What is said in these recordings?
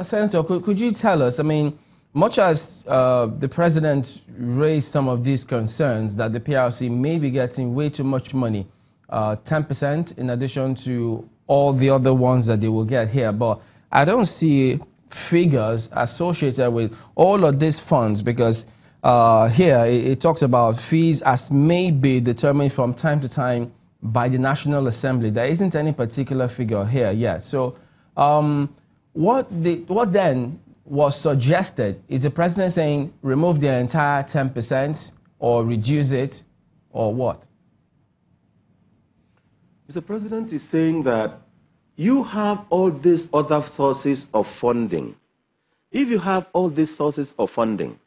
Senator, could you tell us, I mean, much as the president raised some of these concerns that the PRC may be getting way too much money, 10% in addition to all the other ones that they will get here, but I don't see figures associated with all of these funds because here it talks about fees as may be determined from time to time by the National Assembly. There isn't any particular figure here yet. So what then was suggested? Is the president saying remove the entire 10% or reduce it or what? Mr. President is saying that you have all these other sources of funding. If you have all these sources of funding,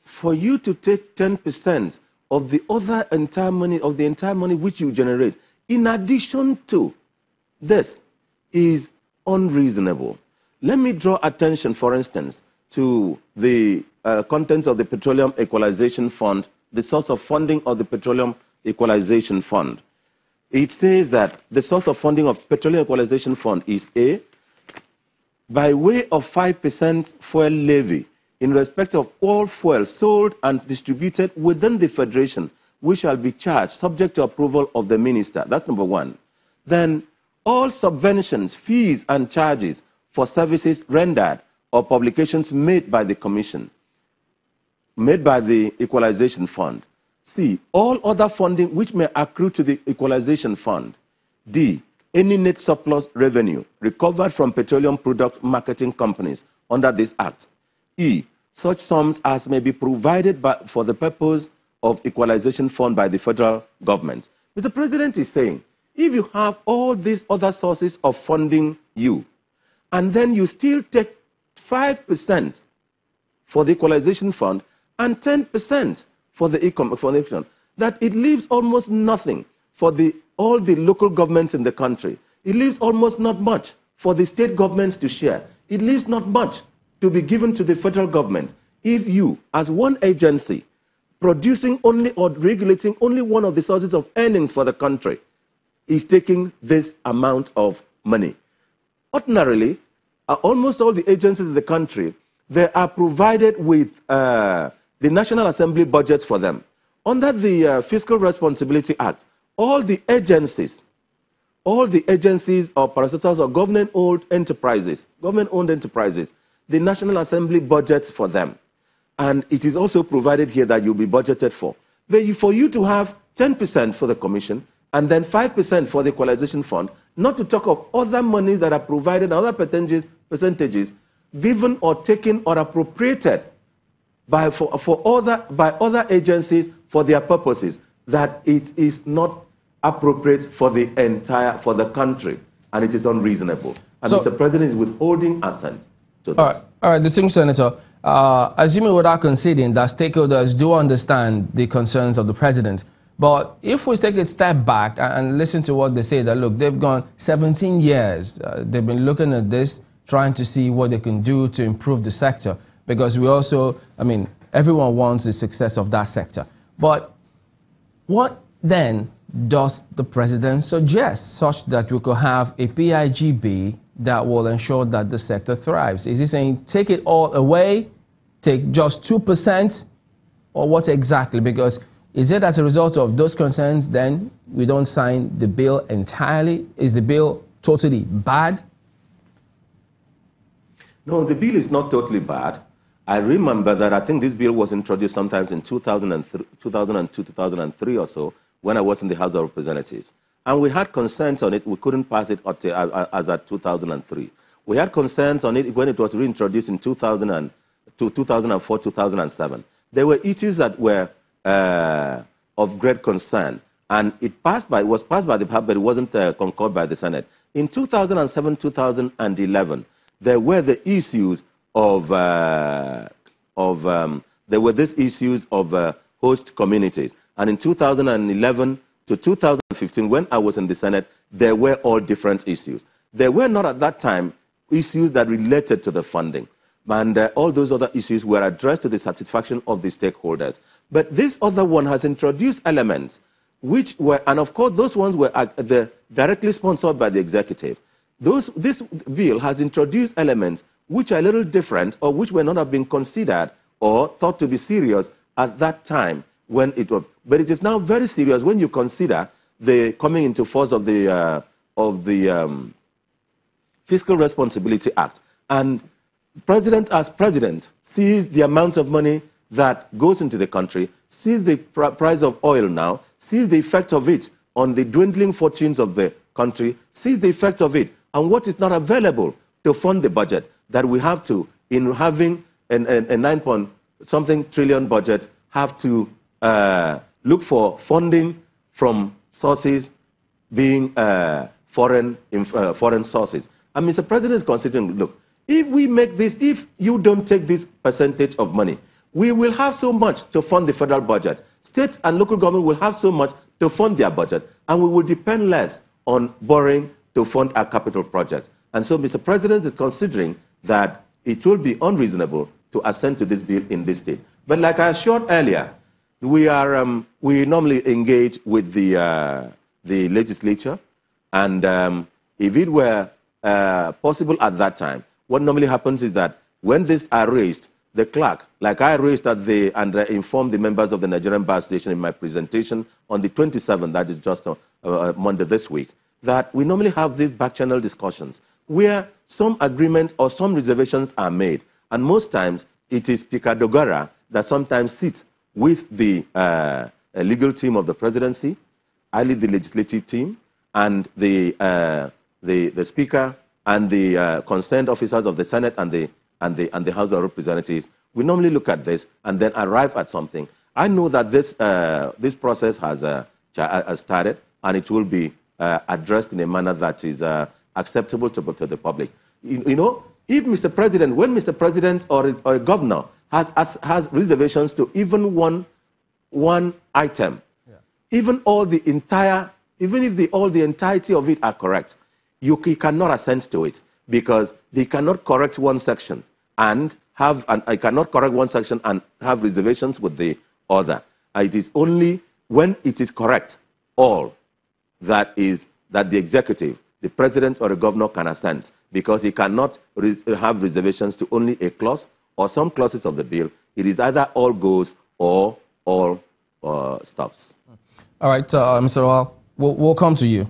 for you to take 10% of the entire money which you generate, in addition to this, is unreasonable. Let me draw attention, for instance, to the contents of the Petroleum Equalization Fund, the source of funding of the Petroleum Equalization Fund. It says that the source of funding of Petroleum Equalization Fund is A, by way of 5% fuel levy in respect of all fuel sold and distributed within the Federation, which shall be charged subject to approval of the minister. That's number one. Then all subventions, fees, and charges for services rendered or publications made by the Commission, made by the Equalization Fund. C, all other funding which may accrue to the Equalization Fund. D, any net surplus revenue recovered from petroleum product marketing companies under this Act. E, such sums as may be provided for the purpose of Equalization Fund by the federal government. Mr. President is saying, if you have all these other sources of funding and then you still take 5% for the Equalization Fund and 10% for the economic, that it leaves almost nothing for all the local governments in the country. It leaves almost not much for the state governments to share. It leaves not much to be given to the federal government. If you, as one agency, producing only or regulating only one of the sources of earnings for the country, is taking this amount of money. Ordinarily, almost all the agencies in the country, they are provided with the National Assembly budgets for them. Under the Fiscal Responsibility Act, all the agencies or parastatals or government-owned enterprises, the National Assembly budgets for them. And it is also provided here that you'll be budgeted for. But for you to have 10% for the Commission and then 5% for the Equalization Fund, not to talk of other monies that are provided, other percentages given or taken or appropriated by other agencies for their purposes, that it is not appropriate for the country, and it is unreasonable. And so, Mr. President is withholding assent to this. All right, distinguished Senator, assuming without conceding that stakeholders do understand the concerns of the president, but if we take a step back and listen to what they say, that look, they've gone 17 years, they've been looking at this, trying to see what they can do to improve the sector. Because we also, I mean, everyone wants the success of that sector. But what then does the president suggest such that we could have a PIGB that will ensure that the sector thrives? Is he saying take it all away, take just 2%, or what exactly? Because is it as a result of those concerns then we don't sign the bill entirely? Is the bill totally bad? No, the bill is not totally bad. I remember that I think this bill was introduced sometimes in 2002, 2003 or so, when I was in the House of Representatives. And we had concerns on it. We couldn't pass it as at 2003. We had concerns on it when it was reintroduced in 2004, 2007. There were issues that were of great concern. And it was passed by the House, but it wasn't concurred by the Senate. In 2007, 2011, there were the issues of host communities. And in 2011 to 2015, when I was in the Senate, there were all different issues. There were not at that time issues that related to the funding. And all those other issues were addressed to the satisfaction of the stakeholders. But this other one has introduced elements which were, and of course those ones were directly sponsored by the executive. This bill has introduced elements which are a little different or which may not have been considered or thought to be serious at that time when it was. But it is now very serious when you consider the coming into force of the Fiscal Responsibility Act. And president as president sees the amount of money that goes into the country, sees the price of oil now, sees the effect of it on the dwindling fortunes of the country, sees the effect of it and what is not available to fund the budget, that we have to, in having a 9-point-something trillion budget, have to look for funding from sources being foreign sources. And Mr. President is considering, look, if we make this, if you don't take this percentage of money, we will have so much to fund the federal budget. States and local government will have so much to fund their budget, and we will depend less on borrowing to fund our capital project. And so Mr. President is considering that it will be unreasonable to assent to this bill in this state. But like I assured earlier, we normally engage with the legislature, and if it were possible at that time, what normally happens is that when these are raised, the clerk, like I raised and informed the members of the Nigerian Bar Station in my presentation on the 27th, that is just Monday this week, that we normally have these back-channel discussions where some agreement or some reservations are made. And most times, it is Speaker Dogara that sometimes sits with the legal team of the presidency, I lead the legislative team, and the Speaker and the concerned officers of the Senate and the House of Representatives. We normally look at this and then arrive at something. I know that this process has started, and it will be addressed in a manner that is acceptable to the public. You know, if Mr. President, when Mr. President or a governor has reservations to even one item, yeah, even if all the entirety of it are correct, he cannot assent to it, because they cannot correct one section and I cannot correct one section and have reservations with the other. It is only when it is correct all that the executive, the president or the governor, can assent, because he cannot have reservations to only a clause or some clauses of the bill. It is either all goes or all stops. All right, Mr. Rawal, we'll come to you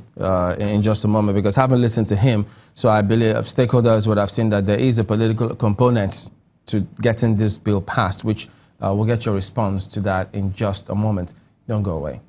in just a moment, because having listened to him, so I believe stakeholders would have seen that there is a political component to getting this bill passed, which we'll get your response to that in just a moment. Don't go away.